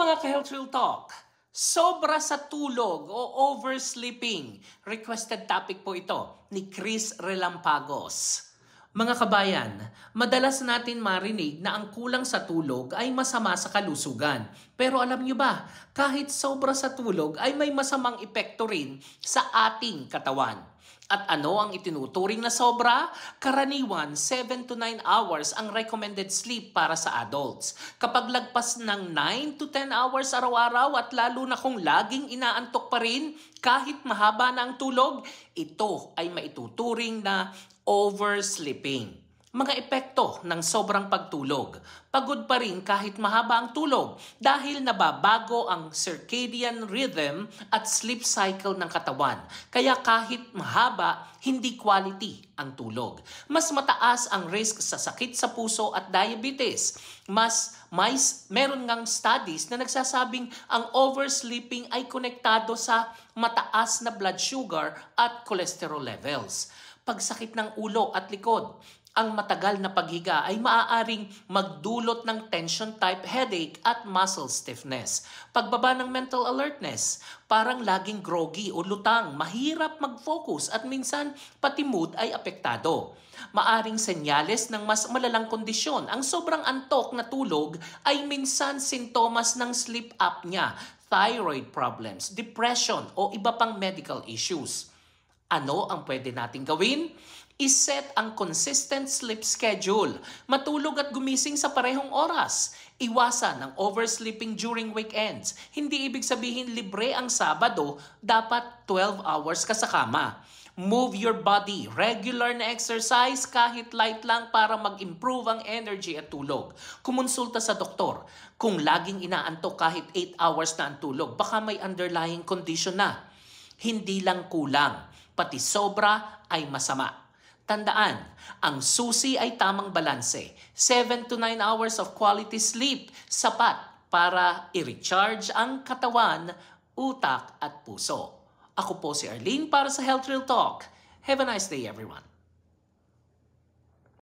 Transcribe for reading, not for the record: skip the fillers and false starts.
mga ka-Health Real Talk, sobra sa tulog o oversleeping. Requested topic po ito ni Chris Relampagos. Mga kabayan, madalas natin marinig na ang kulang sa tulog ay masama sa kalusugan. Pero alam nyo ba, kahit sobra sa tulog ay may masamang epekto rin sa ating katawan. At ano ang itinuturing na sobra? Karaniwan, 7 to 9 hours ang recommended sleep para sa adults. Kapag lagpas ng 9 to 10 hours araw-araw at lalo na kung laging inaantok pa rin, kahit mahaba na ang tulog, ito ay maituturing na oversleeping. Mga epekto ng sobrang pagtulog. Pagod pa rin kahit mahaba ang tulog dahil nababago ang circadian rhythm at sleep cycle ng katawan. Kaya kahit mahaba, hindi quality ang tulog. Mas mataas ang risk sa sakit sa puso at diabetes. Meron ngang studies na nagsasabing ang oversleeping ay konektado sa mataas na blood sugar at cholesterol levels. Pagsakit ng ulo at likod. Ang matagal na paghiga ay maaaring magdulot ng tension-type headache at muscle stiffness. Pagbaba ng mental alertness, parang laging groggy o lutang, mahirap mag-focus at minsan pati mood ay apektado. Maaring senyales ng mas malalang kondisyon. Ang sobrang antok na tulog ay minsan sintomas ng sleep apnea, thyroid problems, depression o iba pang medical issues. Ano ang pwede nating gawin? Iset ang consistent sleep schedule. Matulog at gumising sa parehong oras. Iwasan ang oversleeping during weekends. Hindi ibig sabihin libre ang Sabado, dapat 12 hours ka sa kama. Move your body. Regular na exercise kahit light lang para mag-improve ang energy at tulog. Kumonsulta sa doktor. Kung laging inaantok kahit 8 hours na ang tulog, baka may underlying condition na. Hindi lang kulang, pati sobra ay masama. Tandaan, ang susi ay tamang balanse. 7 to 9 hours of quality sleep, sapat para i-recharge ang katawan, utak at puso. Ako po si Arlene para sa Health Real Talk. Have a nice day everyone.